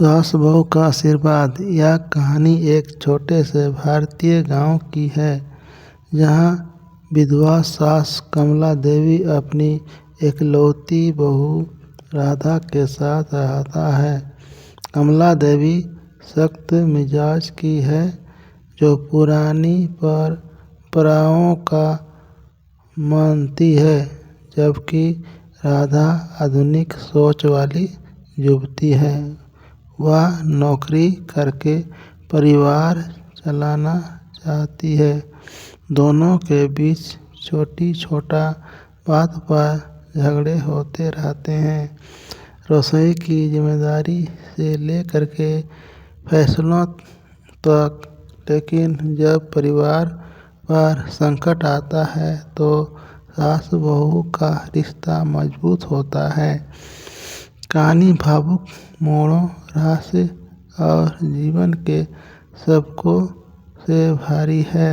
सास बहू का आशीर्वाद। यह कहानी एक छोटे से भारतीय गांव की है, जहां विधवा सास कमला देवी अपनी इकलौती बहू राधा के साथ रहता है। कमला देवी सख्त मिजाज की है, जो पुरानी परंपराओं का मानती है, जबकि राधा आधुनिक सोच वाली युवती है। वह नौकरी करके परिवार चलाना चाहती है। दोनों के बीच छोटा बात पर झगड़े होते रहते हैं, रसोई की जिम्मेदारी से लेकर के फैसलों तक। लेकिन जब परिवार पर संकट आता है तो सास बहू का रिश्ता मजबूत होता है। कहानी भावुक मोड़ों, रहस्य और जीवन के सबकों से भरी है।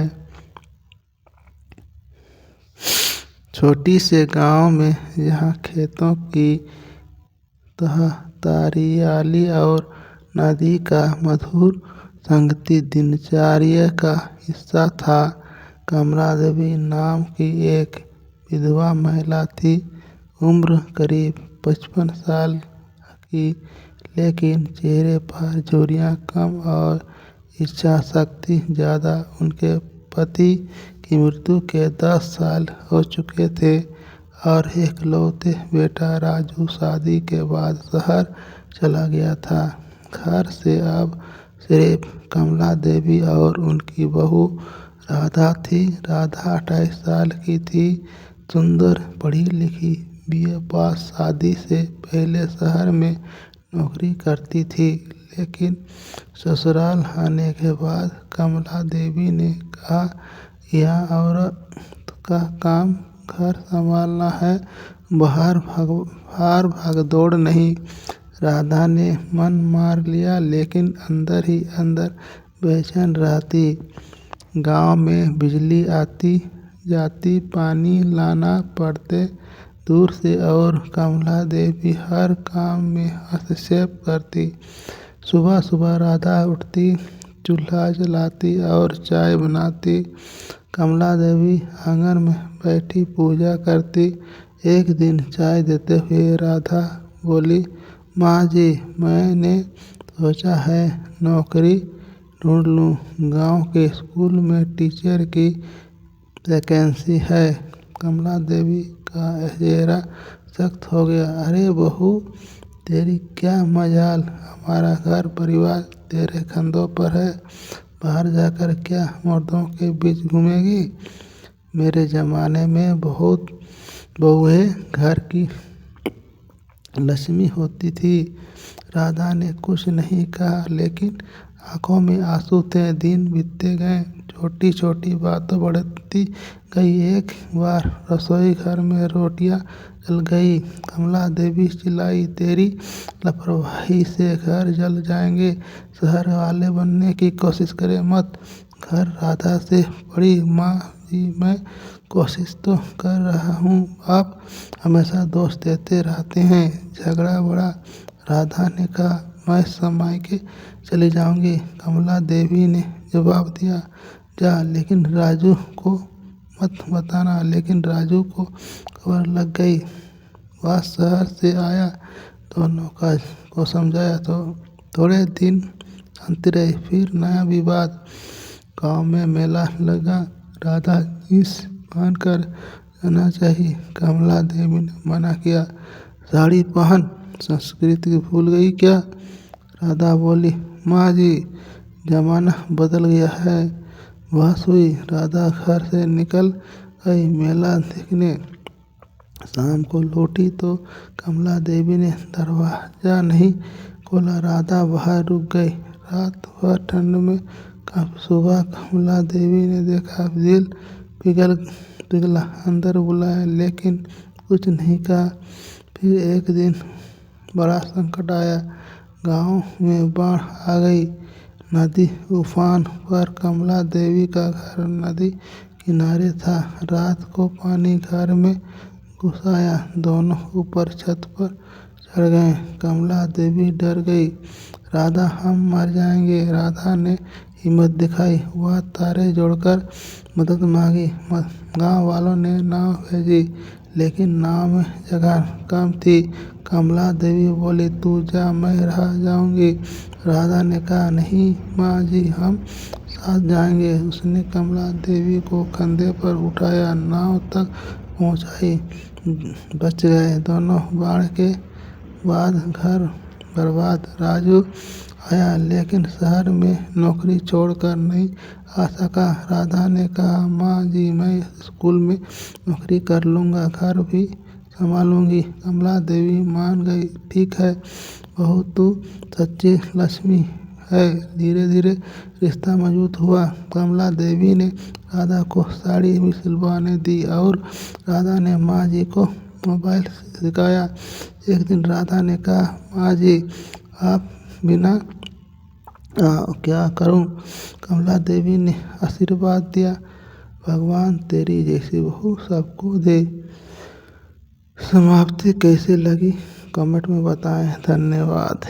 छोटी से गांव में जहां खेतों की हरियाली और नदी का मधुर संगीत दिनचर्या का हिस्सा था, कमला देवी नाम की एक विधवा महिला थी। उम्र करीब 55 साल की, लेकिन चेहरे पर झुर्रियां कम और इच्छा शक्ति ज़्यादा। उनके पति की मृत्यु के 10 साल हो चुके थे और इकलौते बेटा राजू शादी के बाद शहर चला गया था। घर से अब सिर्फ कमला देवी और उनकी बहू राधा थी। राधा 28 साल की थी, सुंदर, पढ़ी लिखी, बीए पास, शादी से पहले शहर में नौकरी करती थी। लेकिन ससुराल आने के बाद कमला देवी ने कहा, यह औरत का काम घर संभालना है, बाहर भागदौड़ नहीं। राधा ने मन मार लिया, लेकिन अंदर ही अंदर बेचैन रहती। गांव में बिजली आती जाती, पानी लाना पड़ते दूर से, और कमला देवी हर काम में हस्तक्षेप करती। सुबह सुबह राधा उठती, चूल्हा जलाती और चाय बनाती। कमला देवी आंगन में बैठी पूजा करती। एक दिन चाय देते हुए राधा बोली, माँ जी, मैंने सोचा है नौकरी ढूंढ लूँ। गांव के स्कूल में टीचर की वैकेंसी है। कमला देवी का चेहरा सख्त हो गया। अरे बहू, तेरी क्या मजाल, हमारा घर परिवार तेरे कंधों पर है, बाहर जाकर क्या मर्दों के बीच घूमेगी। मेरे ज़माने में बहुत बहुएं घर की लक्ष्मी होती थी। राधा ने कुछ नहीं कहा, लेकिन आंखों में आंसू थे। दिन बीतते गए, छोटी छोटी बातें बढ़ती गई। एक बार रसोई घर में रोटियां जल गई। कमला देवी चिल्लाई, तेरी लापरवाही से घर जल जाएंगे। शहर वाले बनने की कोशिश करे मत। घर राधा से बड़ी, माँ जी, मैं कोशिश तो कर रहा हूँ, आप हमेशा दोष देते रहते हैं। झगड़ा बढ़ा। राधा ने कहा, मैं मायके चली जाऊंगी। कमला देवी ने जवाब दिया, जा, लेकिन राजू को मत बताना। लेकिन राजू को खबर लग गई। वह शहर से आया, दोनों को समझाया तो थोड़े दिन शांति रही, फिर नया विवाद। गांव में मेला लगा। राधा इस मानकर जाना चाहिए। कमला देवी ने मना किया, साड़ी पहन, संस्कृति भूल गई क्या। राधा बोली, माँ जी, जमाना बदल गया है। बस हुई। राधा घर से निकल गई मेला देखने। शाम को लौटी तो कमला देवी ने दरवाजा नहीं खोला। राधा बाहर रुक गई। रात भर ठंड में सुबह कमला देवी ने देखा, दिल पिघला। अंदर बुलाया, लेकिन कुछ नहीं कहा। फिर एक दिन बड़ा संकट आया। गांव में बाढ़ आ गई। नदी उफान पर। कमला देवी का घर नदी किनारे था। रात को पानी घर में घुस आया। दोनों ऊपर छत पर चढ़ गए। कमला देवी डर गई। राधा, हम मर जाएंगे। राधा ने हिम्मत दिखाई। वह तारे जोड़कर मदद मांगी। गांव वालों ने नाव भेजी, लेकिन नाव में जगह कम थी। कमला देवी बोली, तू जा, मैं रह जाऊंगी। राधा ने कहा, नहीं माँ जी, हम साथ जाएंगे। उसने कमला देवी को कंधे पर उठाया, नाव तक पहुंचाई। बच गए दोनों। बाढ़ के बाद घर बर्बाद। राजू आया, लेकिन शहर में नौकरी छोड़कर नहीं आ सका। राधा ने कहा, माँ जी, मैं स्कूल में नौकरी कर लूँगा, घर भी संभालूंगी। कमला देवी मान गई। ठीक है बहू, तू सच्ची लक्ष्मी है। धीरे धीरे रिश्ता मजबूत हुआ। कमला देवी ने राधा को साड़ी भी सिलवाने दी और राधा ने माँ जी को मोबाइल सिखाया। एक दिन राधा ने कहा, माँ जी, आप बिना क्या करूं? कमला देवी ने आशीर्वाद दिया, भगवान तेरी जैसी बहू सबको दे। समाप्ति कैसी लगी कमेंट में बताएं। धन्यवाद।